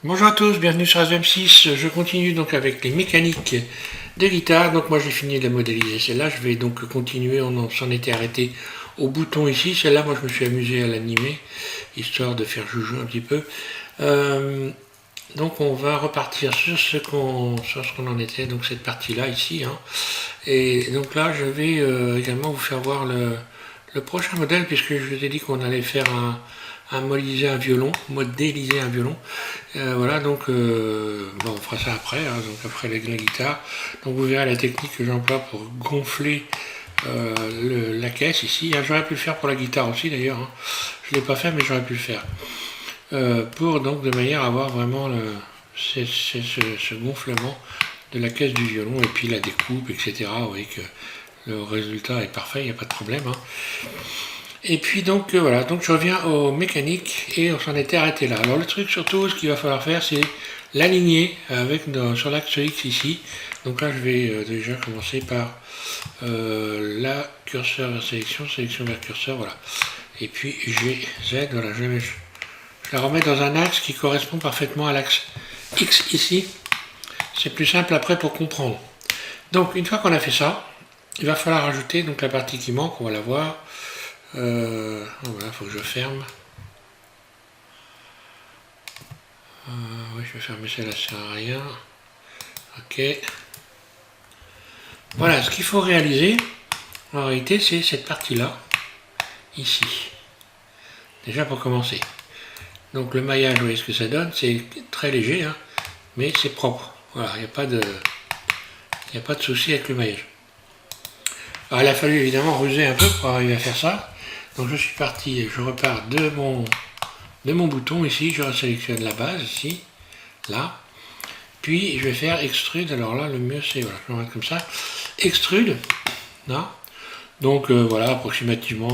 Bonjour à tous, bienvenue sur SM6. Je continue donc avec les mécaniques de guitare. Donc moi j'ai fini de la modéliser celle-là. Je vais donc continuer, on s'en était arrêté au bouton ici. Celle-là, moi je me suis amusé à l'animer, histoire de faire joujou un petit peu. Donc on va repartir sur ce qu'on en était, donc cette partie-là ici. Et donc là je vais également vous faire voir le prochain modèle, puisque je vous ai dit qu'on allait faire modéliser un violon. Voilà, donc bon, on fera ça après, donc après la guitare. Donc vous verrez la technique que j'emploie pour gonfler la caisse ici. J'aurais pu le faire pour la guitare aussi d'ailleurs. Je ne l'ai pas fait, mais j'aurais pu le faire. Pour donc de manière à avoir vraiment ce gonflement de la caisse du violon et puis la découpe, etc. Vous voyez que le résultat est parfait, il n'y a pas de problème. Et puis donc voilà, donc je reviens aux mécaniques et on s'en était arrêté là. Alors le truc surtout, ce qu'il va falloir faire, c'est l'aligner sur l'axe X ici. Donc là je vais déjà commencer par la curseur vers sélection, sélection vers curseur, voilà. Et puis G, Z, voilà, je la remets dans un axe qui correspond parfaitement à l'axe X ici. C'est plus simple après pour comprendre. Donc une fois qu'on a fait ça, il va falloir ajouter donc la partie qui manque, on va la voir. Voilà, il faut que je ferme. Oui, je vais fermer celle-là, ça sert à rien. Ok. Voilà, ce qu'il faut réaliser, en réalité, c'est cette partie-là, ici. Déjà pour commencer. Donc le maillage, vous voyez ce que ça donne, c'est très léger, mais c'est propre. Voilà, il n'y a pas de souci avec le maillage. Alors il a fallu évidemment ruser un peu pour arriver à faire ça. Donc je suis parti, je repars de mon bouton ici, je sélectionne la base ici, là. Puis je vais faire extrude, alors là le mieux c'est, voilà, je vais mettre comme ça, extrude, là. Donc voilà, approximativement,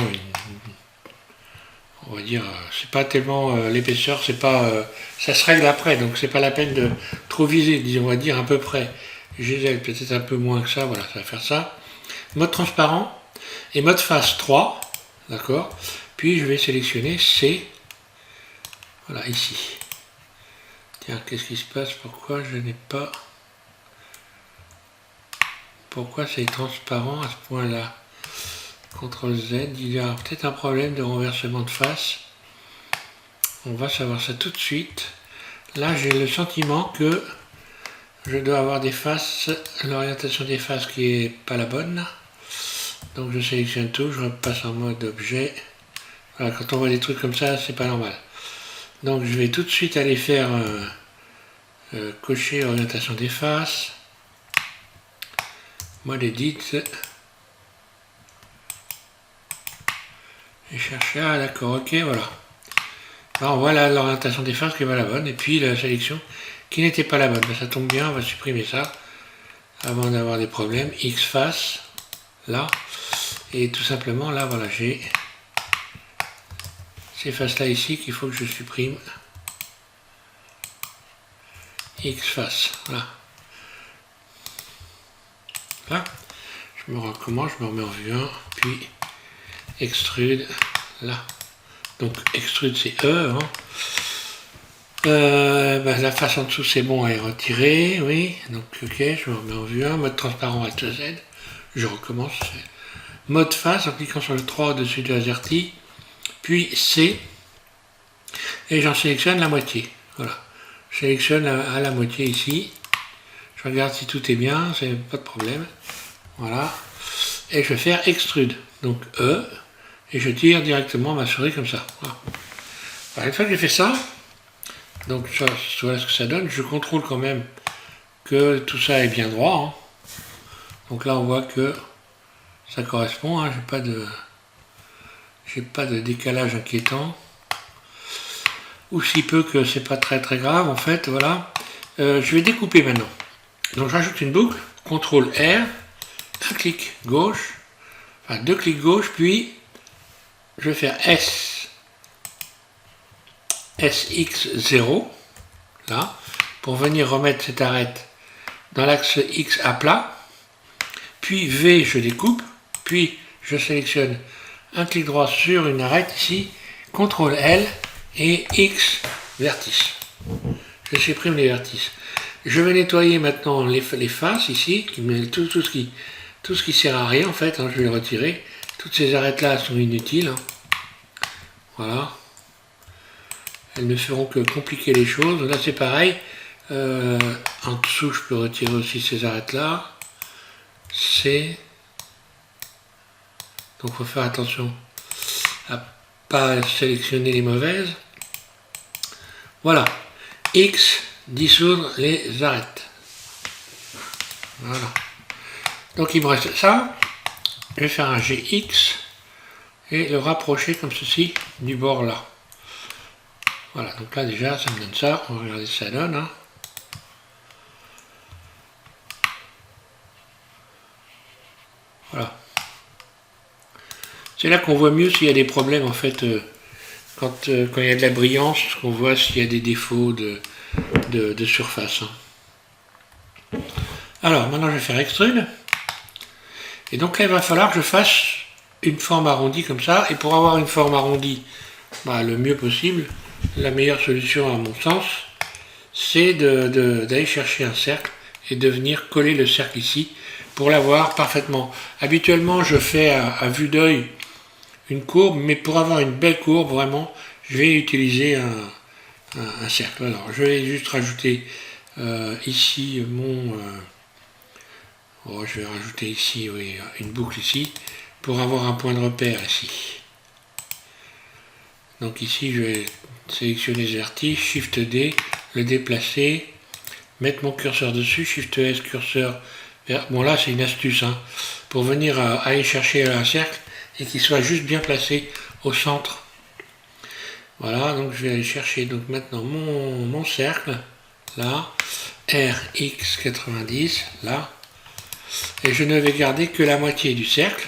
on va dire, c'est pas tellement l'épaisseur, c'est pas, ça se règle après, donc c'est pas la peine de trop viser, disons, on va dire à peu près. Gisèle peut-être un peu moins que ça, voilà, ça va faire ça. Mode transparent et mode face 3, d'accord. Puis je vais sélectionner C, voilà, ici. Tiens, qu'est-ce qui se passe? Pourquoi je n'ai pas... Pourquoi c'est transparent à ce point-là? CTRL Z, il y a peut-être un problème de renversement de face. On va savoir ça tout de suite. Là, j'ai le sentiment que je dois avoir des faces, l'orientation des faces qui est pas la bonne. Donc je sélectionne tout, je repasse en mode objet. Voilà, quand on voit des trucs comme ça, c'est pas normal. Donc je vais tout de suite aller faire cocher orientation des faces. Mode edit. Et chercher, ah d'accord, ok, voilà. Alors voilà l'orientation des faces qui est pas la bonne, et puis la sélection qui n'était pas la bonne. Ben, ça tombe bien, on va supprimer ça avant d'avoir des problèmes. X face, là, et tout simplement là, voilà, j'ai ces faces là ici qu'il faut que je supprime. X face, voilà. Là, je me recommence, je me remets en vue 1, puis extrude, là. Donc extrude c'est E. Ben, la face en dessous c'est bon, elle est retirée, oui. Donc ok, je me remets en vue 1, mode transparent Alt Z. Je recommence. Mode face en cliquant sur le 3 au-dessus de AZERTY, puis C, et j'en sélectionne la moitié. Voilà. Je sélectionne à la moitié ici. Je regarde si tout est bien, c'est pas de problème. Voilà. Et je vais faire extrude. Donc E, et je tire directement ma souris comme ça. Voilà. Alors, une fois que j'ai fait ça, donc voilà ce que ça donne. Je contrôle quand même que tout ça est bien droit. Donc là on voit que ça correspond. J'ai pas de décalage inquiétant. Ou si peu que c'est pas très grave en fait. Voilà. Je vais découper maintenant. Donc j'ajoute une boucle. CTRL R. Un clic gauche. Enfin 2 clics gauche. Puis je vais faire SX0, là, pour venir remettre cette arête dans l'axe X à plat, puis V, je découpe, puis je sélectionne un clic droit sur une arête ici, CTRL L et X vertice. Je supprime les vertices. Je vais nettoyer maintenant les faces ici, tout ce qui sert à rien en fait, hein, je vais les retirer. Toutes ces arêtes là sont inutiles. Hein. Voilà. Elles ne feront que compliquer les choses. Là c'est pareil. En dessous je peux retirer aussi ces arêtes là. Donc il faut faire attention à pas sélectionner les mauvaises. Voilà. X, dissoudre les arêtes. Voilà. Donc il me reste ça. Je vais faire un GX et le rapprocher comme ceci du bord là. Voilà, donc là déjà ça me donne ça. On va regarder ce que ça donne. Hein. Voilà. C'est là qu'on voit mieux s'il y a des problèmes en fait. Quand il y a de la brillance, on voit s'il y a des défauts de surface. Hein. Alors, maintenant je vais faire extrude. Et donc là, il va falloir que je fasse une forme arrondie comme ça. Et pour avoir une forme arrondie, le mieux possible, la meilleure solution à mon sens, c'est d'aller chercher un cercle et de venir coller le cercle ici pour l'avoir parfaitement. Habituellement, je fais à vue d'œil une courbe, mais pour avoir une belle courbe, vraiment, je vais utiliser un cercle. Alors, je vais juste rajouter ici je vais rajouter ici une boucle ici, pour avoir un point de repère ici. Donc ici, je vais sélectionner ce vertige, Shift D, le déplacer, mettre mon curseur dessus, Shift S, curseur vers... Bon là, c'est une astuce, hein, pour venir aller chercher un cercle, et qu'il soit juste bien placé au centre. Voilà, donc je vais aller chercher donc maintenant mon cercle, là, RX90, là, et je ne vais garder que la moitié du cercle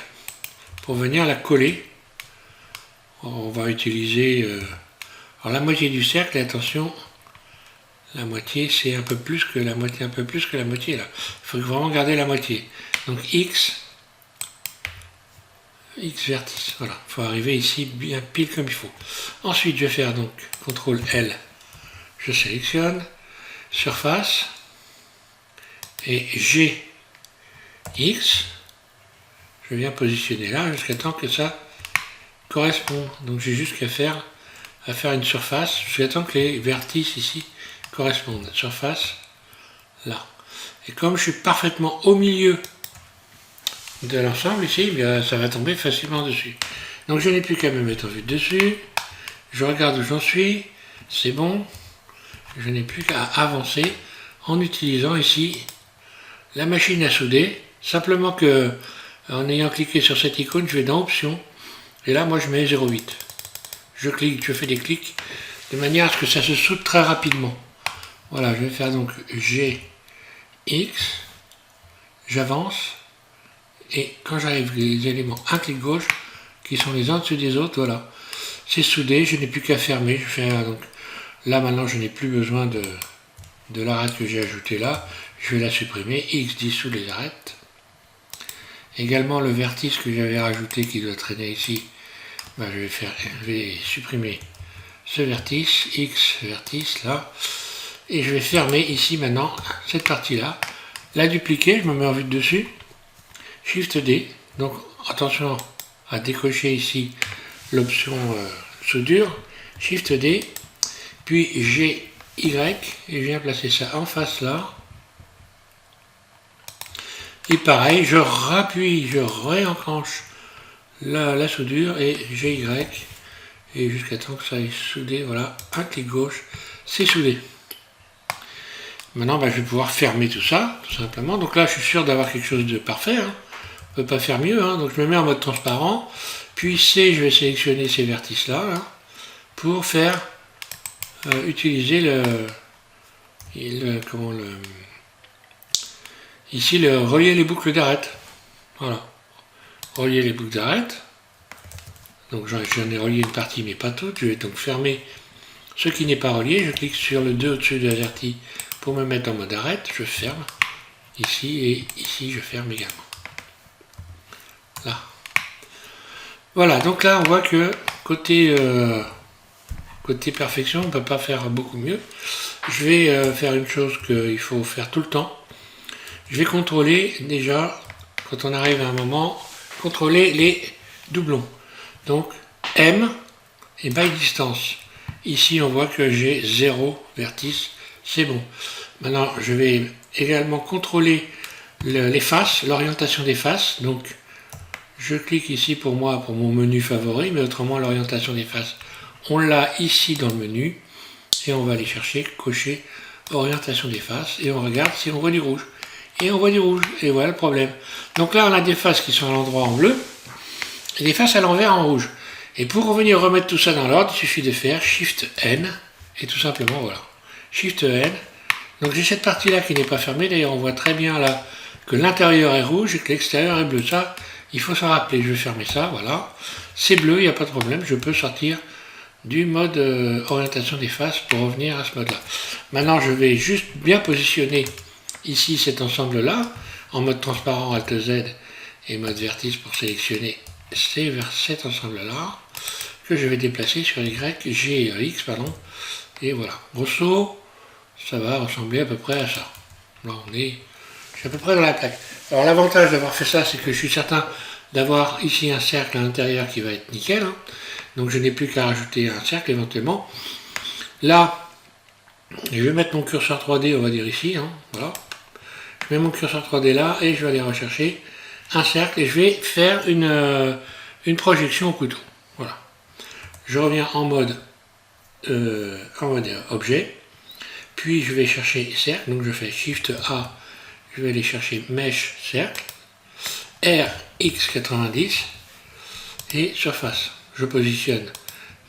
pour venir la coller. On va utiliser alors la moitié du cercle, et attention, la moitié c'est un peu plus que la moitié, là. Il faut vraiment garder la moitié. Donc X vertice, voilà, il faut arriver ici bien pile comme il faut. Ensuite je vais faire donc CTRL L, je sélectionne, surface, et GX, je viens positionner là jusqu'à temps que ça correspond. Donc j'ai juste qu'à faire une surface jusqu'à temps que les vertices ici correspondent. Surface, là. Et comme je suis parfaitement au milieu de l'ensemble ici, bien, ça va tomber facilement dessus. Donc je n'ai plus qu'à me mettre en vue dessus, je regarde où j'en suis, c'est bon, je n'ai plus qu'à avancer en utilisant ici la machine à souder, simplement que en ayant cliqué sur cette icône, je vais dans Options, et là moi je mets 0,8. Je clique, je fais des clics, de manière à ce que ça se soude très rapidement. Voilà, je vais faire donc GX, j'avance, et quand j'arrive les éléments un clic gauche, qui sont les uns au-dessus des autres, voilà, c'est soudé, je n'ai plus qu'à fermer. Je fais donc là maintenant je n'ai plus besoin de l'arête que j'ai ajoutée là, je vais la supprimer, X dissout les arêtes. Également le vertice que j'avais rajouté qui doit traîner ici, je vais supprimer ce vertice, X vertice là, et je vais fermer ici maintenant cette partie là, la dupliquer, je me mets en vue de dessus, Shift D, donc attention à décocher ici l'option soudure, Shift D, puis GY, et je viens placer ça en face là, et pareil, je rappuie, je réenclenche la soudure, et GY, et jusqu'à temps que ça aille soudé, voilà, un clic gauche, c'est soudé. Maintenant, je vais pouvoir fermer tout ça, tout simplement. Donc là, je suis sûr d'avoir quelque chose de parfait, hein. On ne peut pas faire mieux, hein. Donc je me mets en mode transparent, puis C, je vais sélectionner ces vertices là, pour faire utiliser ici le relier les boucles d'arête. Voilà, relier les boucles d'arête. Donc j'en ai relié une partie mais pas toute. Je vais donc fermer ce qui n'est pas relié. Je clique sur le 2 au-dessus de la vertie pour me mettre en mode arête. Je ferme ici, et ici je ferme également. Là. Voilà, donc là on voit que côté côté perfection, on ne peut pas faire beaucoup mieux. Je vais faire une chose qu'il faut faire tout le temps. Je vais contrôler déjà, quand on arrive à un moment, contrôler les doublons. Donc M et by distance. Ici on voit que j'ai 0 vertice, c'est bon. Maintenant je vais également contrôler les faces, l'orientation des faces. Donc je clique ici pour moi, pour mon menu favori, mais autrement l'orientation des faces, on l'a ici dans le menu. Et on va aller chercher, cocher orientation des faces et on regarde si on voit du rouge. Et on voit du rouge, et voilà le problème. Donc là on a des faces qui sont à l'endroit en bleu et des faces à l'envers en rouge. Et pour revenir remettre tout ça dans l'ordre, il suffit de faire Shift N et tout simplement voilà. Shift N. Donc j'ai cette partie là qui n'est pas fermée, d'ailleurs on voit très bien là que l'intérieur est rouge et que l'extérieur est bleu. Ça, il faut s'en rappeler, je vais fermer ça, voilà. C'est bleu, il n'y a pas de problème, je peux sortir du mode orientation des faces pour revenir à ce mode là. Maintenant je vais juste bien positionner ici cet ensemble là en mode transparent Alt Z et mode vertice pour sélectionner cet ensemble là que je vais déplacer sur Y, G et X pardon. Et voilà, grosso ça va ressembler à peu près à ça. Là je suis à peu près dans la plaque. Alors l'avantage d'avoir fait ça, c'est que je suis certain d'avoir ici un cercle à l'intérieur qui va être nickel, hein. Donc je n'ai plus qu'à rajouter un cercle éventuellement. Là, je vais mettre mon curseur 3D, on va dire ici, hein, voilà. Je mets mon curseur 3D là et je vais aller rechercher un cercle et je vais faire une projection au couteau. Voilà. Je reviens en mode objet, puis je vais chercher cercle, donc je fais Shift A, je vais aller chercher Mesh Cercle, RX90 et surface. Je positionne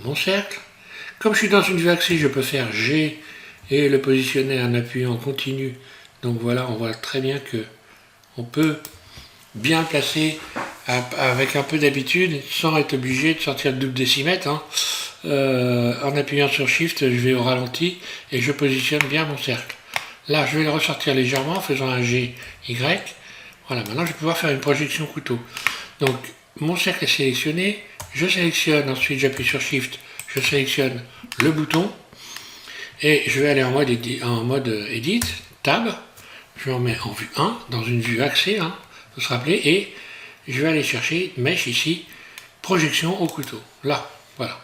mon cercle. Comme je suis dans une vue axée, je peux faire G et le positionner en appuyant en continu. Donc voilà, on voit très bien que on peut bien placer avec un peu d'habitude, sans être obligé de sortir de double décimètre. Hein. En appuyant sur Shift, je vais au ralenti et je positionne bien mon cercle. Là, je vais le ressortir légèrement en faisant un GY. Voilà, maintenant je vais pouvoir faire une projection couteau. Donc, mon cercle est sélectionné. Je sélectionne, ensuite j'appuie sur Shift, je sélectionne le bouton et je vais aller en mode Edit, Tab, je remets en vue 1, dans une vue axée, hein, faut se rappeler, et je vais aller chercher Mesh ici, projection au couteau, là, voilà.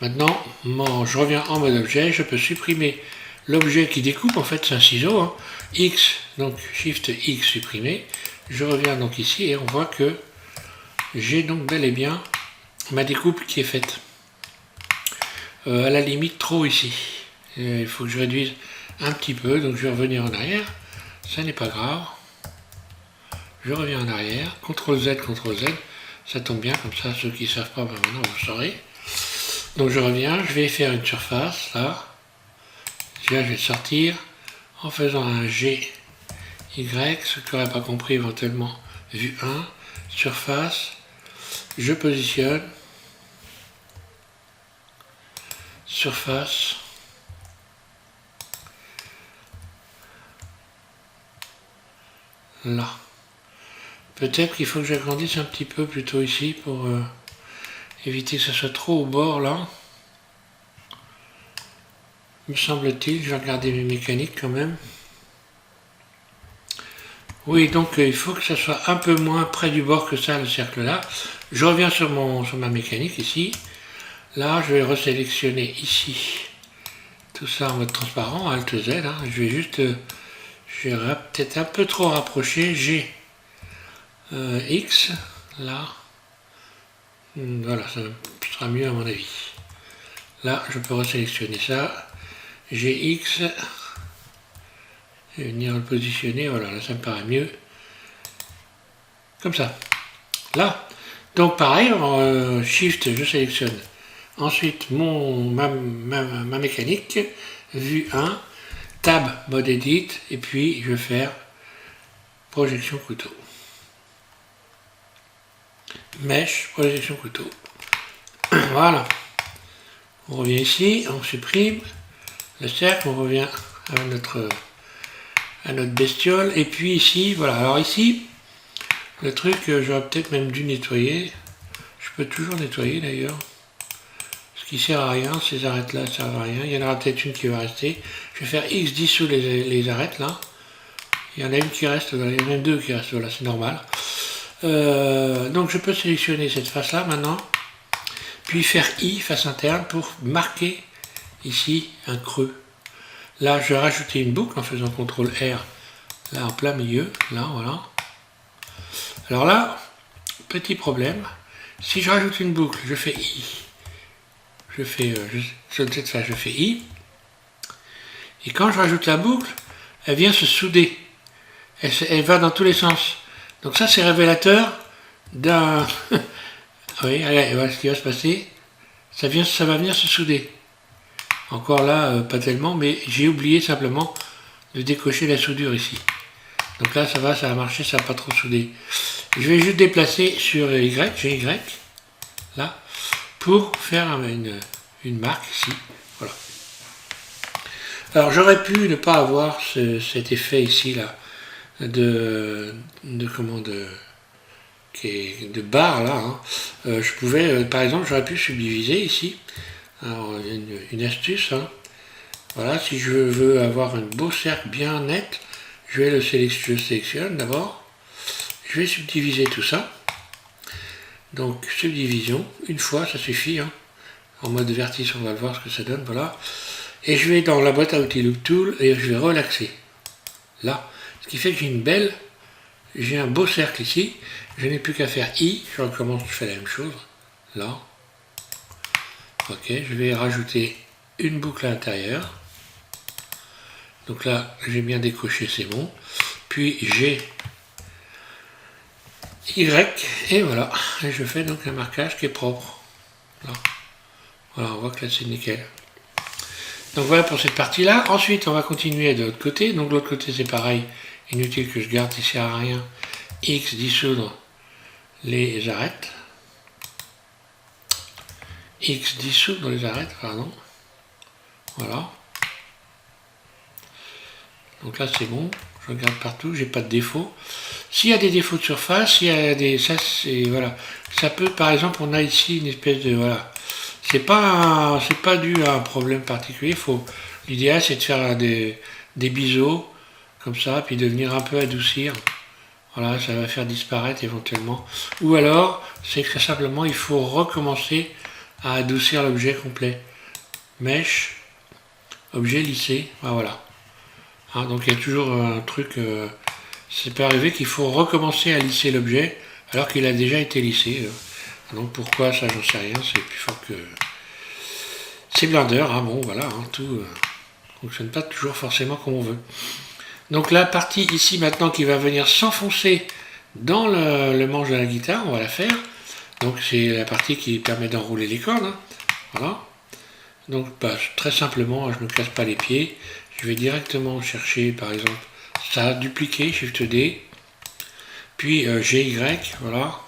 Maintenant, je reviens en mode objet, je peux supprimer l'objet qui découpe, en fait c'est un ciseau, hein, X, donc Shift X supprimé, je reviens donc ici et on voit que j'ai donc bel et bien ma découpe qui est faite. À la limite trop ici. Il faut que je réduise un petit peu, donc je vais revenir en arrière. Ça n'est pas grave. Je reviens en arrière. CTRL Z, CTRL Z. Ça tombe bien, comme ça, ceux qui ne savent pas, ben maintenant vous saurez. Donc je reviens, je vais faire une surface, là. Là, je vais sortir en faisant un G, Y, ceux qui n'auraient pas compris éventuellement, vue 1, surface. Je positionne, surface, là. Peut-être qu'il faut que j'agrandisse un petit peu plutôt ici pour éviter que ce soit trop au bord là. Me semble-t-il, je vais regarder mes mécaniques quand même. Oui, donc il faut que ça soit un peu moins près du bord que ça, le cercle là. Je reviens sur ma mécanique ici. Là, je vais resélectionner ici tout ça en mode transparent, Alt Z. Hein. Je vais juste, je vais peut-être un peu trop rapprocher. G, X, là. Voilà, ça sera mieux à mon avis. Là, je peux resélectionner ça. GX. Et venir le positionner, voilà, là ça me paraît mieux. Comme ça. Là. Donc pareil, en Shift, je sélectionne. Ensuite, ma mécanique, vue 1, Tab, mode Edit, et puis je vais faire projection couteau. Mesh, projection couteau. Voilà. On revient ici, on supprime le cercle, on revient à notre bestiole, et puis ici, voilà. Alors ici, le truc, j'aurais peut-être même dû nettoyer. Je peux toujours nettoyer d'ailleurs. qui sert à rien, ces arêtes là servent à rien, il y en aura peut-être une qui va rester. Je vais faire X dissout les arêtes là, il y en a une qui reste, il y en a deux qui restent, voilà, c'est normal. Donc je peux sélectionner cette face là maintenant, puis faire I, face interne, pour marquer ici un creux. Là je vais rajouter une boucle en faisant CTRL R, là en plein milieu, là voilà. Alors là, petit problème, si je rajoute une boucle, je fais I, je fais I, et quand je rajoute la boucle, elle vient se souder, elle va dans tous les sens. Donc ça c'est révélateur d'un... oui, allez, voilà ce qui va se passer, ça va venir se souder. Encore là, pas tellement, mais j'ai oublié simplement de décocher la soudure ici. Donc là ça va marcher, ça va pas trop souder. Je vais juste déplacer sur Y, GY, là, pour faire une marque ici. Voilà. Alors j'aurais pu ne pas avoir cet effet ici là de barre là. Hein. Je pouvais, par exemple, j'aurais pu subdiviser ici. Alors une astuce. Hein. Voilà, si je veux avoir un beau cercle bien net, je sélectionne d'abord. Je vais subdiviser tout ça. Donc subdivision, une fois, ça suffit. Hein. En mode vertice, on va voir ce que ça donne. Voilà. Et je vais dans la boîte à outils Loop Tool et je vais relaxer. Là. Ce qui fait que j'ai un beau cercle ici. Je n'ai plus qu'à faire I. Je recommence, je fais la même chose. Là. Ok, je vais rajouter une boucle à l'intérieur. Donc là, j'ai bien décoché, c'est bon. Puis j'ai Y, et voilà. Et je fais donc un marquage qui est propre. Là. Voilà, on voit que là c'est nickel. Donc voilà pour cette partie-là. Ensuite, on va continuer de l'autre côté. Donc de l'autre côté, c'est pareil. Inutile que je garde, il ne sert à rien. X, dissoudre les arêtes. X, dissoudre les arêtes, pardon. Voilà. Donc là, c'est bon. Je regarde partout, j'ai pas de défaut. S'il y a des défauts de surface, il y a des... Ça, c'est... Voilà. Ça peut, par exemple, on a ici une espèce de... Voilà. C'est pas dû à un problème particulier. L'idéal, c'est de faire des biseaux, comme ça, puis de venir un peu adoucir. Voilà, ça va faire disparaître éventuellement. Ou alors, c'est que simplement, il faut recommencer à adoucir l'objet complet. Mèche, objet lissé, voilà. Hein, donc il y a toujours un truc, ça peut arriver qu'il faut recommencer à lisser l'objet alors qu'il a déjà été lissé. Donc pourquoi ça, j'en sais rien, c'est plus fort que... C'est Blender, hein, bon voilà, hein, tout ne fonctionne pas toujours forcément comme on veut. Donc la partie ici maintenant qui va venir s'enfoncer dans le manche de la guitare, on va la faire. Donc c'est la partie qui permet d'enrouler les cordes, hein, voilà. Donc bah, très simplement, je ne me casse pas les pieds. Je vais directement chercher, par exemple, ça, dupliquer, Shift D, puis GY, voilà.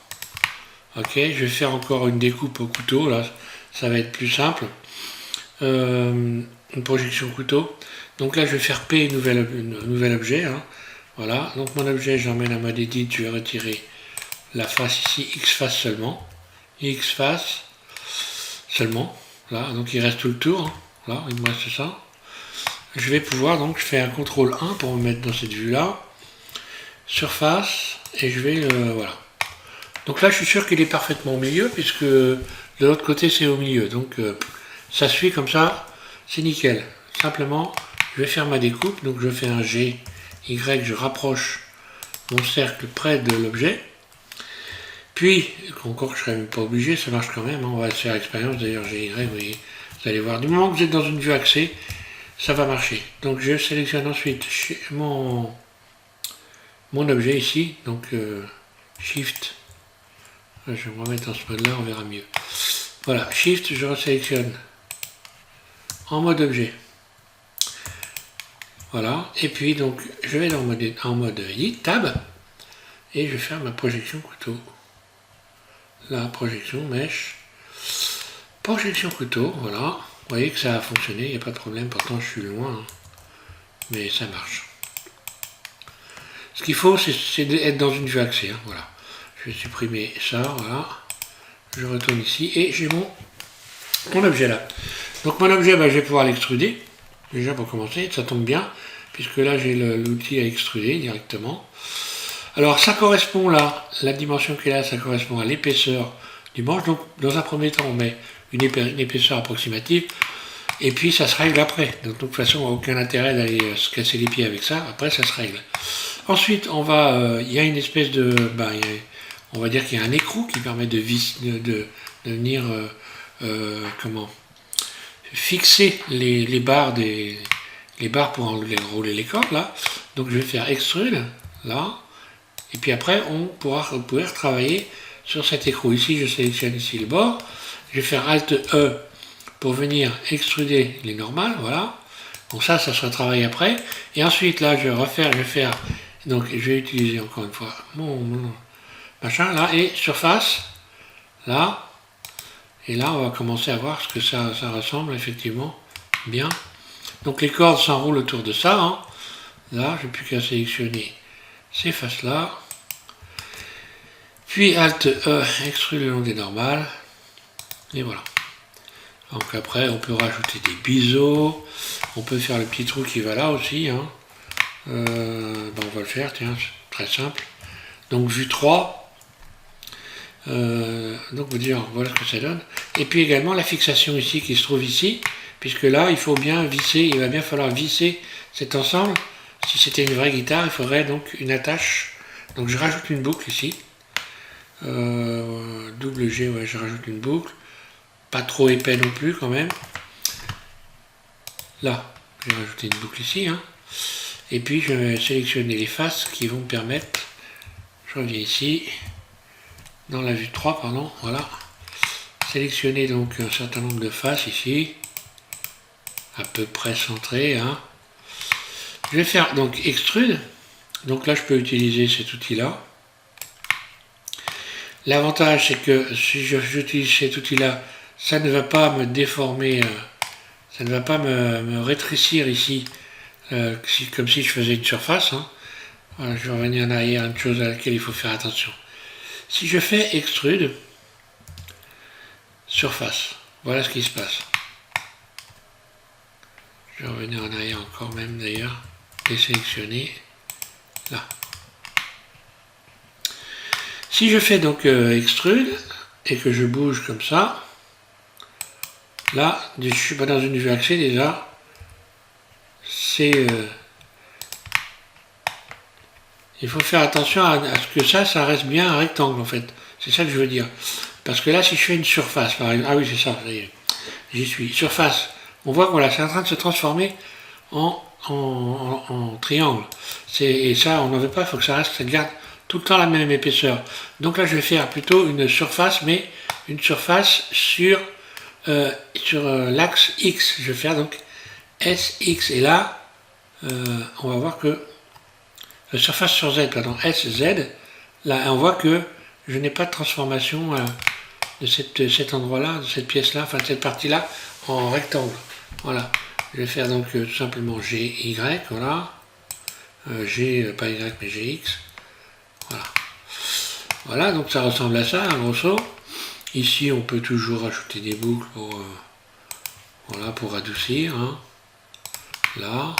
Ok, je vais faire encore une découpe au couteau, là, ça va être plus simple. Une projection couteau. Donc là, je vais faire P, nouvel objet. Hein. Voilà, donc mon objet, j'emmène à mode Edit, je vais retirer la face ici, X face seulement. X face seulement. Là, donc il reste tout le tour. Hein. Là, il me reste ça. Je vais pouvoir, donc je fais un CTRL 1 pour me mettre dans cette vue-là. Surface, et je vais, voilà. Donc là, je suis sûr qu'il est parfaitement au milieu, puisque de l'autre côté, c'est au milieu. Donc ça suit comme ça, c'est nickel. Simplement, je vais faire ma découpe. Donc je fais un G, Y, je rapproche mon cercle près de l'objet. Puis, encore que je ne serais même pas obligé, ça marche quand même. Hein, on va se faire expérience. D'ailleurs, GY, vous voyez, vous allez voir. Du moment que vous êtes dans une vue axée, ça va marcher. Donc je sélectionne ensuite mon objet ici, donc Shift, je vais me remettre dans ce mode là, on verra mieux. Voilà, Shift, je resélectionne en mode objet. Voilà, et puis donc je vais en mode Edit, Tab, et je vais faire ma projection couteau. La projection, mèche, projection couteau, voilà. Vous voyez que ça a fonctionné, il n'y a pas de problème, pourtant je suis loin, hein. Mais ça marche. Ce qu'il faut, c'est être dans une vue axée, hein, voilà. Je vais supprimer ça, voilà. Je retourne ici, et j'ai mon mon objet là. Donc mon objet, je vais pouvoir l'extruder. Déjà pour commencer, ça tombe bien, puisque là j'ai l'outil à extruder directement. Alors ça correspond là, la dimension qui est là, ça correspond à l'épaisseur du manche. Donc dans un premier temps, on met une épaisseur approximative, et puis ça se règle après. Donc de toute façon, on n'a aucun intérêt d'aller se casser les pieds avec ça, après ça se règle. Ensuite, il y a une espèce de... on va dire qu'il y a un écrou qui permet de venir fixer les barres pour enrouler les cordes là. Donc je vais faire extrude là, et puis après on pourra travailler sur cet écrou. Ici je sélectionne ici le bord, je vais faire Alt E pour venir extruder les normales, voilà. Donc ça sera travaillé après, et ensuite là je vais faire, donc je vais utiliser encore une fois mon machin là, et surface là. Et là, on va commencer à voir ce que ça ressemble effectivement bien. Donc les cordes s'enroulent autour de ça. Hein. Là, je n'ai plus qu'à sélectionner ces faces-là. Puis Alt E, extrude le long des normales. Et voilà. Donc après, on peut rajouter des biseaux. On peut faire le petit trou qui va là aussi. Hein. On va le faire, tiens, c'est très simple. Donc vue 3. Donc vous dire voilà ce que ça donne, et puis également la fixation ici qui se trouve ici, puisque là il faut bien visser, il va bien falloir visser cet ensemble. Si c'était une vraie guitare, il faudrait donc une attache. Donc je rajoute une boucle ici, double G, ouais, je rajoute une boucle, pas trop épais non plus quand même. Là j'ai rajouté une boucle ici, hein. Et puis je vais sélectionner les faces qui vont me permettre, je reviens ici dans la vue 3, pardon, voilà, sélectionner donc un certain nombre de faces ici, à peu près centrées, hein. Je vais faire donc extrude, donc là je peux utiliser cet outil là. L'avantage c'est que si j'utilise cet outil là, ça ne va pas me déformer, ça ne va pas me rétrécir ici, comme si je faisais une surface, hein. Voilà, je vais revenir en arrière, une chose à laquelle il faut faire attention. Si je fais extrude, surface, voilà ce qui se passe. Je vais revenir en arrière encore même d'ailleurs, et sélectionner, là. Si je fais donc extrude, et que je bouge comme ça, là, je ne suis pas dans une vue axée déjà, c'est... il faut faire attention à ce que ça reste bien un rectangle en fait. C'est ça que je veux dire. Parce que là, si je fais une surface, par exemple, ah oui, c'est ça, ça y est, j'y suis. Surface, on voit que voilà, c'est en train de se transformer en triangle. Et ça, on n'en veut pas, il faut que ça reste, ça garde tout le temps la même épaisseur. Donc là, je vais faire plutôt une surface, mais une surface sur l'axe X. Je vais faire donc SX. Et là, on va voir que surface sur Z, pardon, SZ, là on voit que je n'ai pas de transformation de cet endroit-là, de cette pièce-là, enfin de cette partie-là, en rectangle. Voilà, je vais faire donc tout simplement GY, voilà, G, pas Y mais GX, voilà. Voilà, donc ça ressemble à ça, grosso. Ici on peut toujours rajouter des boucles pour, voilà, pour adoucir, hein. Là.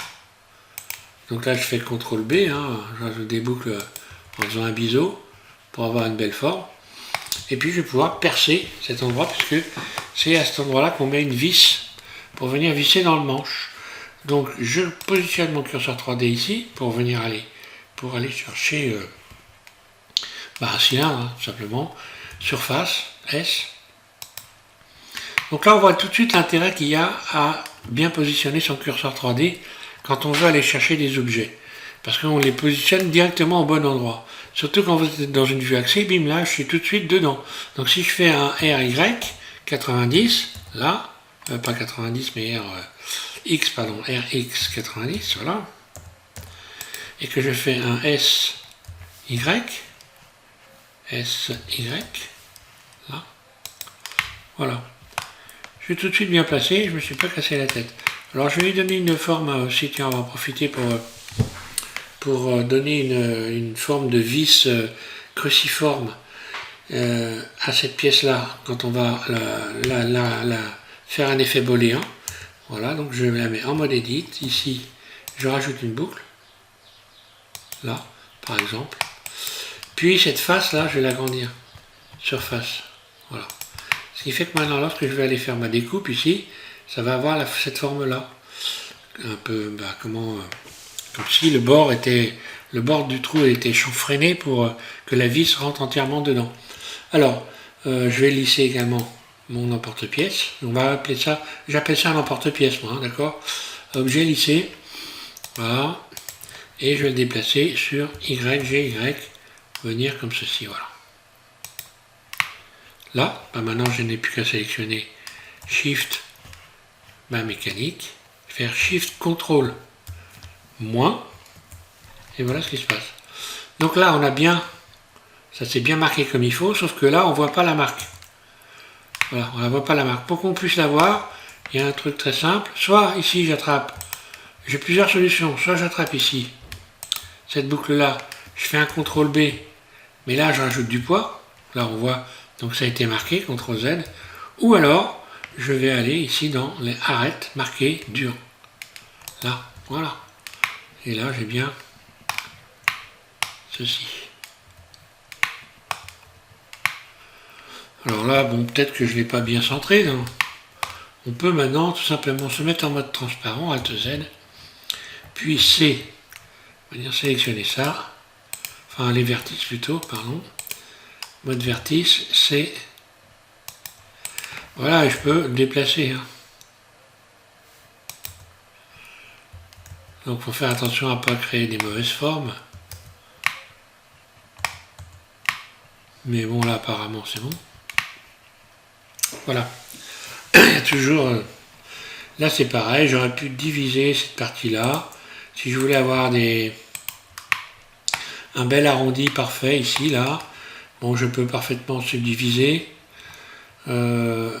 Donc là je fais CTRL B, hein, je rajoute des boucles en faisant un biseau pour avoir une belle forme. Et puis je vais pouvoir percer cet endroit puisque c'est à cet endroit-là qu'on met une vis pour venir visser dans le manche. Donc je positionne mon curseur 3D ici pour aller chercher un cylindre, hein, tout simplement, surface, S. Donc là on voit tout de suite l'intérêt qu'il y a à bien positionner son curseur 3D quand on veut aller chercher des objets, parce qu'on les positionne directement au bon endroit. Surtout quand vous êtes dans une vue axée, bim, là, je suis tout de suite dedans. Donc si je fais un RY 90, là, pas 90, mais RX, pardon, RX 90, voilà, et que je fais un SY, là, voilà. Je suis tout de suite bien placé, je ne me suis pas cassé la tête. Alors je vais lui donner une forme aussi, tiens, on va en profiter pour donner une forme de vis cruciforme à cette pièce-là, quand on va faire un effet booléen. Voilà, donc je la mets en mode edit. Ici, je rajoute une boucle. Là, par exemple. Puis cette face là, je vais l'agrandir. Surface. Voilà. Ce qui fait que maintenant, lorsque je vais aller faire ma découpe ici, ça va avoir cette forme là. Un peu, comme si le bord du trou était chanfreiné pour que la vis rentre entièrement dedans. Alors, je vais lisser également mon emporte-pièce. On va appeler ça, j'appelle ça un emporte-pièce moi, d'accord. Objet lissé, voilà. Et je vais le déplacer sur YGY, venir comme ceci, voilà. Là, maintenant je n'ai plus qu'à sélectionner Shift, ma mécanique, faire Shift CTRL moins, et voilà ce qui se passe. Donc là, on a bien, ça s'est bien marqué comme il faut, sauf que là, on ne voit pas la marque. Voilà, on ne voit pas la marque. Pour qu'on puisse la voir, il y a un truc très simple. Soit ici, j'attrape, j'ai plusieurs solutions. Soit j'attrape ici, cette boucle-là, je fais un CTRL B, mais là, je rajoute du poids. Là, on voit, donc ça a été marqué, CTRL Z. Ou alors, je vais aller ici dans les arêtes marquées dur. Là, voilà. Et là, j'ai bien ceci. Alors là, bon, peut-être que je ne l'ai pas bien centré. Non. On peut maintenant tout simplement se mettre en mode transparent, Alt Z, puis C, on va dire sélectionner ça, enfin les vertices plutôt, pardon, mode vertice, C, voilà, et je peux le déplacer. Hein. Donc il faut faire attention à ne pas créer des mauvaises formes. Mais bon, là apparemment c'est bon. Voilà. Il y a toujours... là c'est pareil, j'aurais pu diviser cette partie-là. Si je voulais avoir un bel arrondi parfait ici, là, bon, je peux parfaitement subdiviser. Ouais,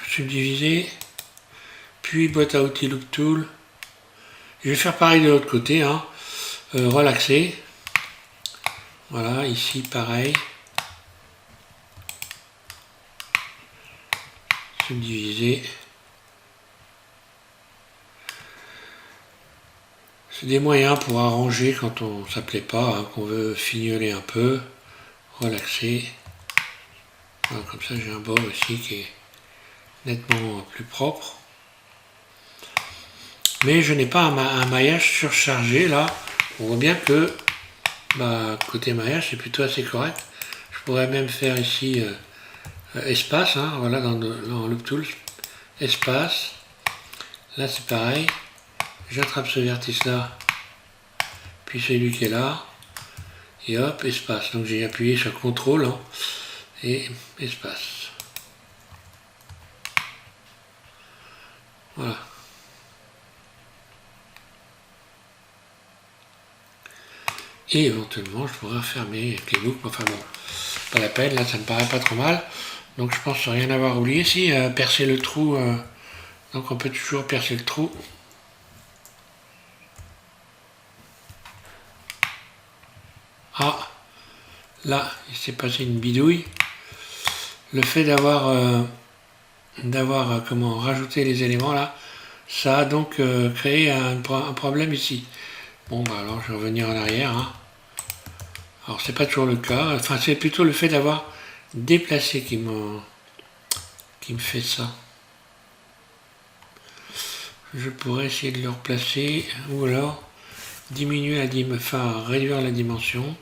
subdiviser. Puis boîte à outils Loop Tool. Je vais faire pareil de l'autre côté, hein. Relaxer. Voilà, ici pareil. Subdiviser. C'est des moyens pour arranger quand on ne s'appelait pas, hein, qu'on veut fignoler un peu, relaxer. Voilà, comme ça j'ai un bord ici qui est nettement plus propre. Mais je n'ai pas un maillage surchargé là. On voit bien que côté maillage c'est plutôt assez correct. Je pourrais même faire ici espace, hein, voilà dans Loop Tools, espace. Là c'est pareil. J'attrape ce vertice là, puis celui qui est là, et hop, espace. Donc j'ai appuyé sur CTRL hein, et espace. Voilà. Et éventuellement je pourrais refermer avec les boucles, enfin bon, pas la peine, là ça me paraît pas trop mal. Donc je pense rien avoir oublié. Si, percer le trou, donc on peut toujours percer le trou. Ah, là, il s'est passé une bidouille. Le fait d'avoir rajouté les éléments là, ça a donc créé un problème ici. Bon, alors je vais revenir en arrière. Hein. Alors c'est pas toujours le cas. Enfin, c'est plutôt le fait d'avoir déplacé qui me fait ça. Je pourrais essayer de le replacer ou alors diminuer réduire la dimension.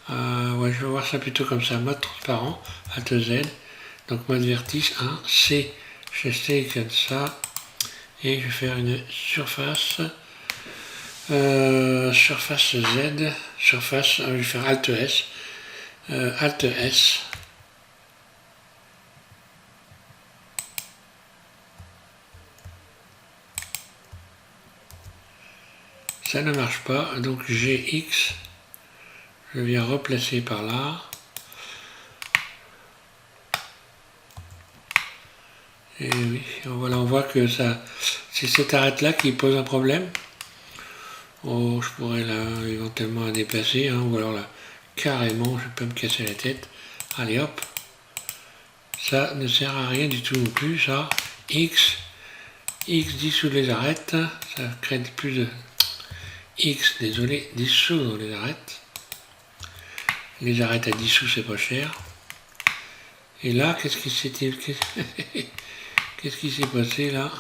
Ouais, je vais voir ça plutôt comme ça, mode transparent, Alt Z, donc mode vertice 1, C, je sélectionne ça, et je vais faire une surface, surface Z, surface, je vais faire Alt S, Alt S, ça ne marche pas, donc GX, je viens replacer par là. Et oui, voilà, on voit que ça, c'est cette arête là qui pose un problème. Oh, je pourrais là éventuellement la déplacer, hein, ou alors là, carrément, je peux me casser la tête. Allez hop, Ça ne sert à rien du tout non plus, ça. X dissout les arêtes, ça crée plus de... X, désolé, dissoudre les arêtes. Les arêtes à dissous, c'est pas cher. Et là, qu'est-ce qui s'est passé là?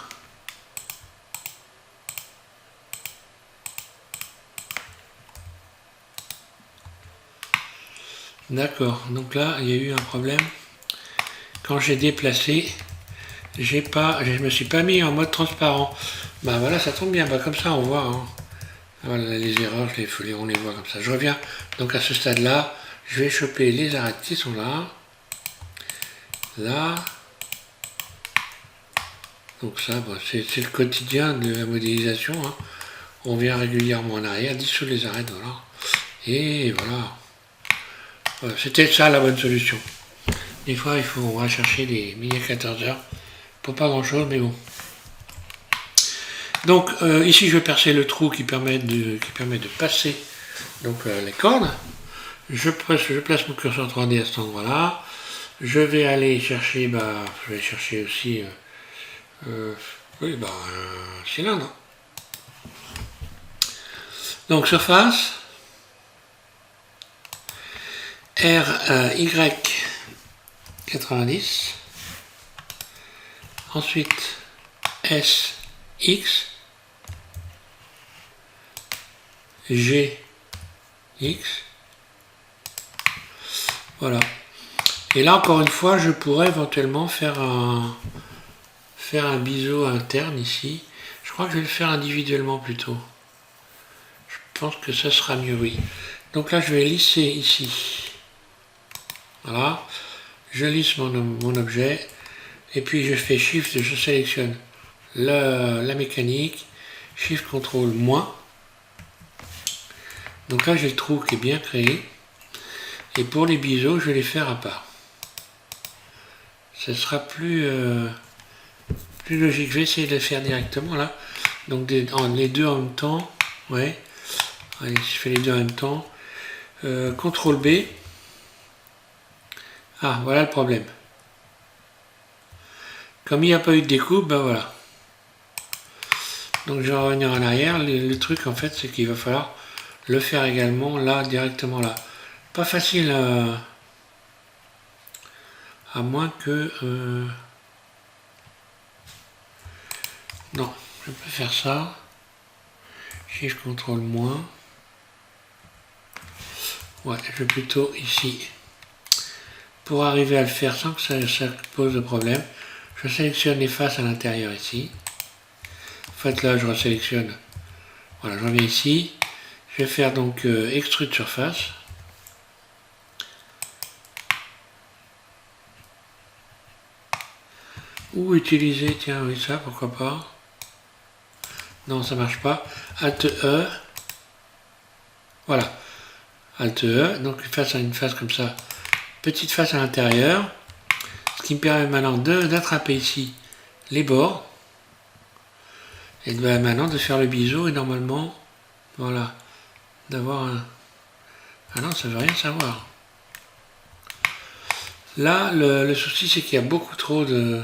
D'accord, donc là, il y a eu un problème. Quand j'ai déplacé, je me suis pas mis en mode transparent. Bah voilà, ça tombe bien, bah comme ça on voit. Hein. Voilà, les erreurs, on les voit comme ça. Je reviens donc à ce stade-là, je vais choper les arêtes qui sont là. Là. Donc ça, bon, c'est le quotidien de la modélisation. Hein. On vient régulièrement en arrière, dissoudre les arêtes, voilà. Et voilà. Voilà, c'était ça la bonne solution. Des fois, on va chercher des mini 14 heures pour pas grand chose, mais bon. Donc ici, je vais percer le trou qui permet de passer donc les cordes. Je place mon curseur 3D à cet endroit-là. Je vais aller chercher, je vais chercher aussi un cylindre. Donc surface RY 90. Ensuite SX GX. Voilà. Et là, encore une fois, je pourrais éventuellement faire un biseau interne ici. Je crois que je vais le faire individuellement plutôt. Je pense que ça sera mieux, oui. Donc là, je vais lisser ici. Voilà. Je lisse mon objet. Et puis, je fais Shift, je sélectionne la mécanique. Shift, CTRL, moins. Donc là, j'ai le trou qui est bien créé. Et pour les biseaux, je vais les faire à part. Ce sera plus logique. Je vais essayer de les faire directement là. Donc les deux en même temps. Ouais. Allez, je fais les deux en même temps. CTRL B. Ah, voilà le problème. Comme il n'y a pas eu de découpe, ben voilà. Donc je vais revenir en arrière. Le truc en fait, c'est qu'il va falloir le faire également là, directement là. Pas facile à moins que... Non, je peux faire ça. Shift CTRL moins. Ouais, je vais plutôt ici. Pour arriver à le faire sans que ça pose de problème, je sélectionne les faces à l'intérieur ici. En fait là, je resélectionne. Voilà, je reviens ici. Je vais faire donc extrude surface. Ou utiliser, tiens, oui, ça, pourquoi pas. Non, ça marche pas. Alt E. Voilà. Alt E. Donc face à une face comme ça. Petite face à l'intérieur. Ce qui me permet maintenant d'attraper ici les bords. Et maintenant de faire le biseau et normalement, voilà, d'avoir un... Ah non, ça veut rien savoir. Là, le souci c'est qu'il y a beaucoup trop de...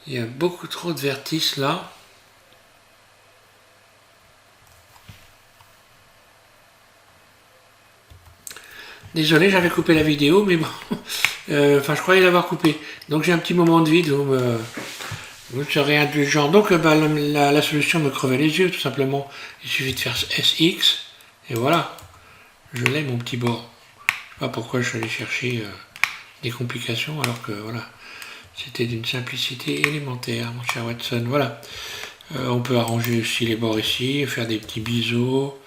Il y a beaucoup trop de vertices là. Désolé, j'avais coupé la vidéo, mais bon, enfin je croyais l'avoir coupé. Donc j'ai un petit moment de vide, vous serez indulgent. Donc la solution me crevait les yeux, tout simplement. Il suffit de faire SX, et voilà, je l'ai mon petit bord. Je sais pas pourquoi je suis allé chercher des complications, alors que voilà, c'était d'une simplicité élémentaire, mon cher Watson. Voilà, on peut arranger aussi les bords ici, faire des petits biseaux.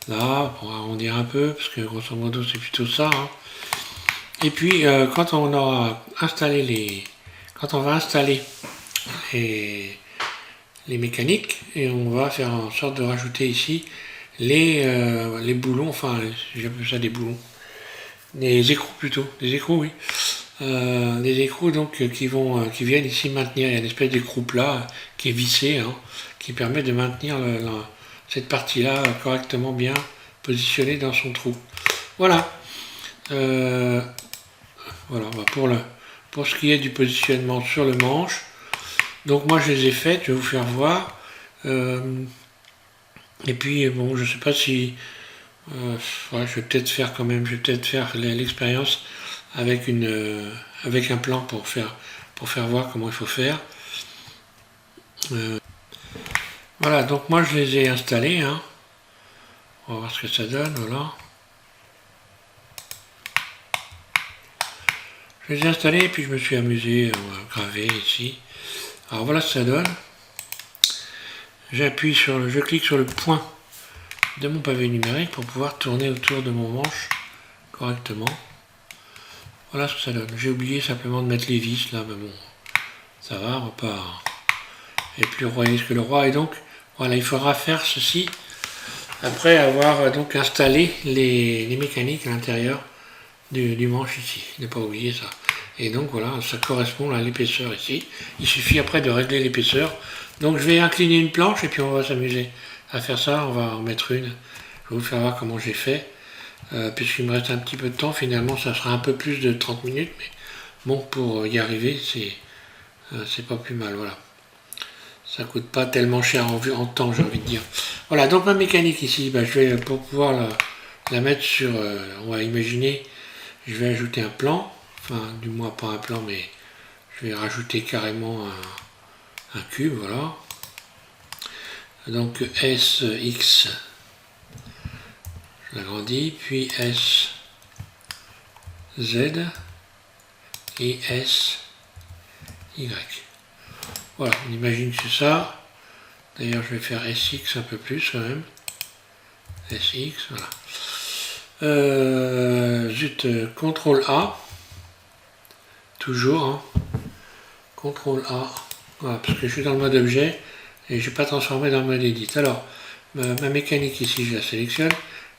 Là, pour arrondir un peu, parce que grosso modo c'est plutôt ça. Hein. Et puis quand on aura installé quand on va installer les mécaniques, et on va faire en sorte de rajouter ici les boulons, enfin j'appelle ça des boulons, des écrous plutôt, des écrous oui. Des écrous donc qui viennent ici maintenir, il y a une espèce d'écrou plat qui est vissé, hein, qui permet de maintenir cette partie-là correctement bien positionnée dans son trou. Voilà. Voilà, pour pour ce qui est du positionnement sur le manche. Donc moi je les ai faites, je vais vous faire voir. Et puis bon, je sais pas si ouais, je vais peut-être faire quand même, je vais peut-être faire l'expérience avec avec un plan pour faire voir comment il faut faire. Voilà, donc moi je les ai installés, hein. On va voir ce que ça donne, voilà. Je les ai installés et puis je me suis amusé à graver ici. Alors voilà ce que ça donne. J'appuie sur je clique sur le point de mon pavé numérique pour pouvoir tourner autour de mon manche correctement. Voilà ce que ça donne. J'ai oublié simplement de mettre les vis là, mais bon, ça va, on va pas être plus royaliste que le roi. Et donc, voilà, il faudra faire ceci après avoir donc installé les mécaniques à l'intérieur du manche ici. Ne pas oublier ça. Et donc voilà, ça correspond à l'épaisseur ici. Il suffit après de régler l'épaisseur. Donc je vais incliner une planche et puis on va s'amuser à faire ça. On va en mettre une. Je vais vous faire voir comment j'ai fait. Puisqu'il me reste un petit peu de temps, finalement ça sera un peu plus de 30 minutes. Mais bon, pour y arriver, c'est pas plus mal. Voilà. Ça coûte pas tellement cher en temps, j'ai envie de dire. Voilà, donc ma mécanique ici, bah, je vais, pour pouvoir la mettre sur, on va imaginer, je vais ajouter un plan, enfin du moins pas un plan, mais je vais rajouter carrément un cube, voilà. Donc SX, je l'agrandis, puis SZ et SY. Voilà, on imagine que c'est ça. D'ailleurs, je vais faire SX un peu plus quand même. SX, voilà. Zut, CTRL A. Toujours, hein. CTRL A. Voilà, parce que je suis dans le mode objet et je n'ai pas transformé dans le mode edit. Alors, ma mécanique ici, je la sélectionne.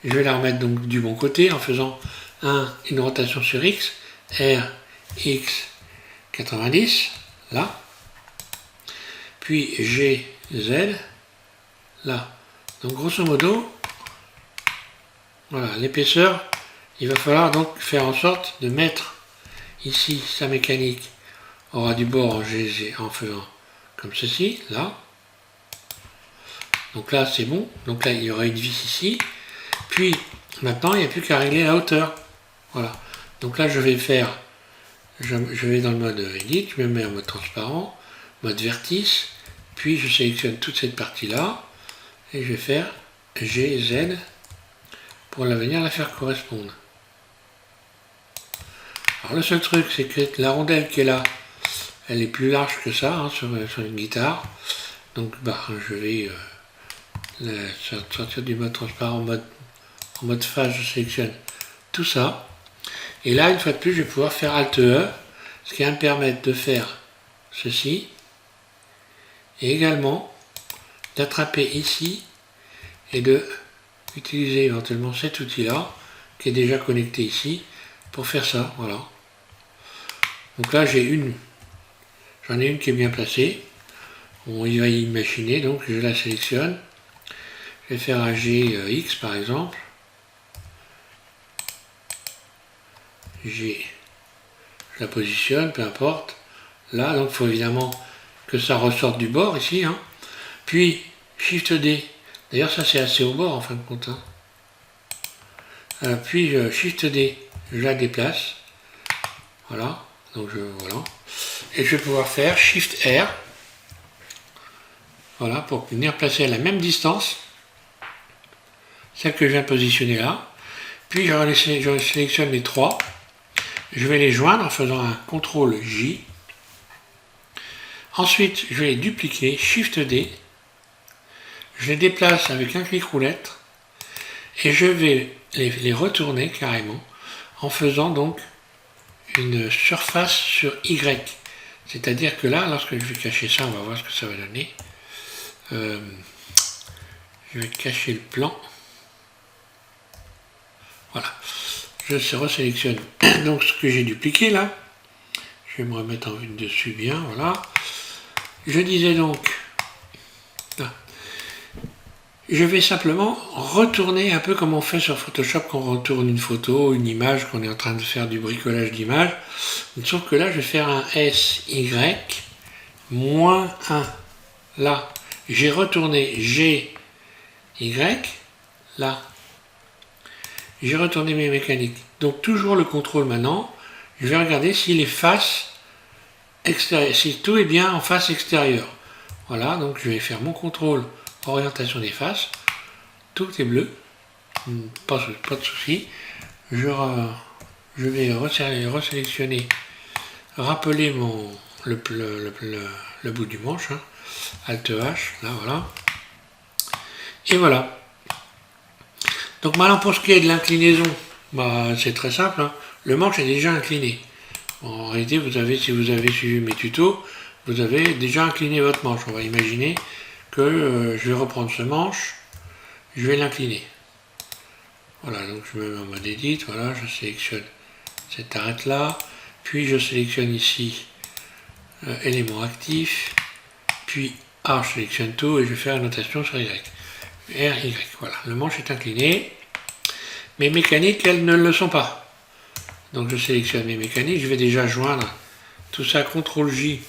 Je vais la remettre donc du bon côté en faisant une rotation sur X. R, X, 90, là. Puis G, Z, là. Donc grosso modo, voilà, l'épaisseur, il va falloir donc faire en sorte de mettre ici sa mécanique aura du bord en GZ en faisant comme ceci, là. Donc là c'est bon, donc là il y aura une vis ici. Puis maintenant il n'y a plus qu'à régler la hauteur. Voilà. Donc là je vais faire, je vais dans le mode edit, je me mets en mode transparent, mode vertice. Puis je sélectionne toute cette partie-là et je vais faire GZ pour venir la faire correspondre. Alors le seul truc, c'est que la rondelle qui est là, elle est plus large que ça hein, sur une guitare. Donc bah, je vais sortir du mode transparent en mode phase, je sélectionne tout ça. Et là, une fois de plus, je vais pouvoir faire Alt E, ce qui va me permettre de faire ceci. Et également d'attraper ici et de utiliser éventuellement cet outil là qui est déjà connecté ici pour faire ça, voilà. Donc là j'en ai une qui est bien placée, on va y imaginer, donc je la sélectionne, je vais faire un GX par exemple, je la positionne, peu importe, là donc il faut évidemment que ça ressorte du bord ici, hein. Puis Shift D, d'ailleurs ça c'est assez au bord en fin de compte, hein. Puis Shift D, je la déplace, voilà, donc voilà, et je vais pouvoir faire Shift R, voilà, pour venir placer à la même distance, celle que je viens de positionner là, puis je sélectionne les trois, je vais les joindre en faisant un CTRL J. Ensuite, je vais les dupliquer, Shift D, je les déplace avec un clic roulette et je vais les retourner carrément en faisant donc une surface sur Y. C'est-à-dire que là, lorsque je vais cacher ça, on va voir ce que ça va donner. Je vais cacher le plan. Voilà. Je resélectionne donc ce que j'ai dupliqué là. Je vais me remettre en vue dessus bien, voilà. Je disais donc, je vais simplement retourner un peu comme on fait sur Photoshop quand on retourne une photo, une image, qu'on est en train de faire du bricolage d'image. Sauf que là, je vais faire un SY moins 1. Là, j'ai retourné GY, là. J'ai retourné mes mécaniques. Donc toujours le contrôle maintenant. Je vais regarder si les faces extérieures, si tout est bien en face extérieure. Voilà, donc je vais faire mon contrôle orientation des faces. Tout est bleu. Pas de souci. Je vais resélectionner, rappeler le bout du manche. Hein. Alt H, là voilà. Et voilà. Donc maintenant pour ce qui est de l'inclinaison, bah, c'est très simple. Hein. Le manche est déjà incliné. En réalité, si vous avez suivi mes tutos, vous avez déjà incliné votre manche. On va imaginer que je vais reprendre ce manche, je vais l'incliner. Voilà, donc je me mets en mode edit, voilà, je sélectionne cette arête là, puis je sélectionne ici élément actif, puis A, je sélectionne tout et je fais la notation sur Y. RY, voilà, le manche est incliné. Mes mécaniques, elles ne le sont pas. Donc je sélectionne mes mécaniques, je vais déjà joindre tout ça CTRL J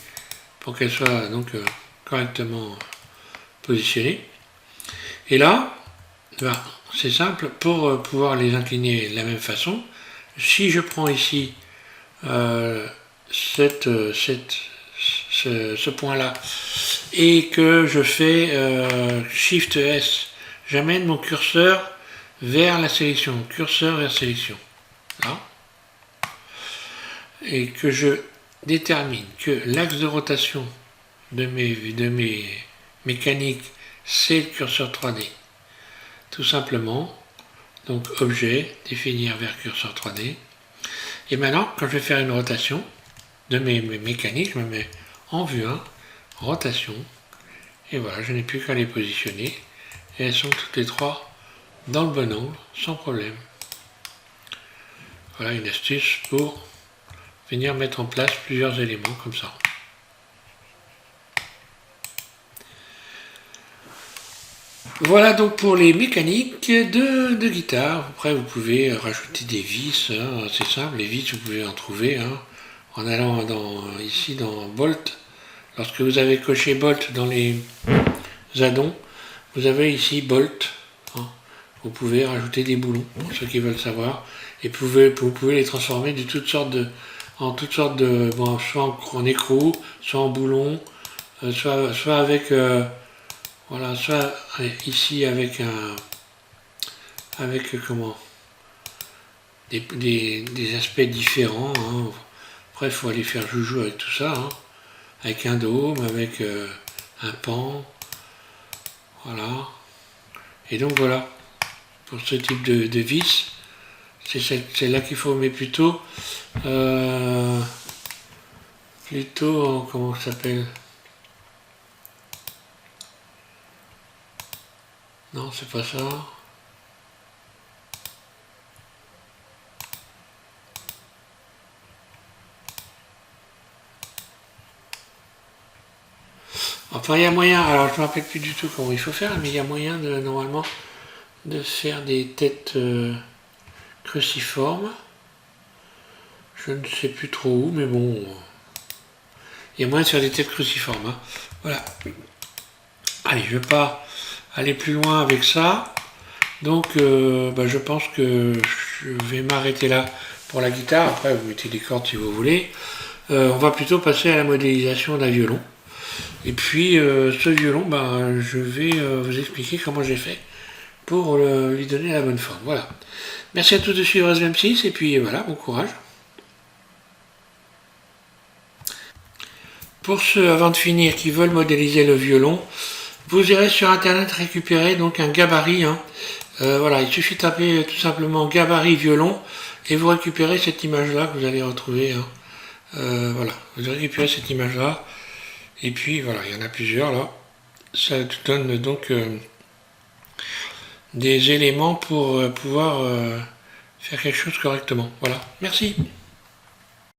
pour qu'elles soient donc correctement positionnées. Et là, c'est simple, pour pouvoir les incliner de la même façon, si je prends ici ce point-là et que je fais Shift S, j'amène mon curseur vers la sélection, curseur vers sélection, là, et que je détermine que l'axe de rotation de mes mécaniques, c'est le curseur 3D. Tout simplement, donc objet, définir vers curseur 3D. Et maintenant, quand je vais faire une rotation de mes mécaniques, je me mets en vue 1, rotation, et voilà, je n'ai plus qu'à les positionner, et elles sont toutes les trois dans le bon angle, sans problème. Voilà une astuce pour venir mettre en place plusieurs éléments comme ça. Voilà donc pour les mécaniques de guitare. Après vous pouvez rajouter des vis, hein, c'est simple, les vis vous pouvez en trouver hein, en allant ici dans Bolt. Lorsque vous avez coché Bolt dans les addons, vous avez ici Bolt. Hein. Vous pouvez rajouter des boulons, pour ceux qui veulent savoir, et vous pouvez les transformer de toutes sortes de, bon, soit en écrou, soit en boulon, soit avec voilà, soit ici avec comment des aspects différents. Hein. Après, il faut aller faire joujou avec tout ça, hein. Avec un dôme, avec un pan, voilà. Et donc voilà, pour ce type de vis, c'est là qu'il faut, mais plutôt comment ça s'appelle? Non, c'est pas ça. Enfin, il y a moyen, alors je ne me rappelle plus du tout comment il faut faire, mais il y a moyen normalement de faire des têtes cruciformes. Je ne sais plus trop où, mais bon, il y a moyen de faire des têtes cruciformes. Hein. Voilà. Allez, je ne vais pas aller plus loin avec ça. Donc, je pense que je vais m'arrêter là pour la guitare. Après, vous mettez des cordes si vous voulez. On va plutôt passer à la modélisation d'un violon. Et puis, ce violon, je vais vous expliquer comment j'ai fait pour lui donner la bonne forme. Voilà. Merci à tous de suivre SVM6 et puis voilà, bon courage. Pour ceux, avant de finir, qui veulent modéliser le violon, vous irez sur internet récupérer donc un gabarit. Hein. Voilà, il suffit de taper tout simplement gabarit violon et vous récupérez cette image-là que vous allez retrouver. Hein. Voilà, vous récupérez cette image-là. Et puis voilà, il y en a plusieurs là. Ça donne donc des éléments pour pouvoir faire quelque chose correctement. Voilà, merci.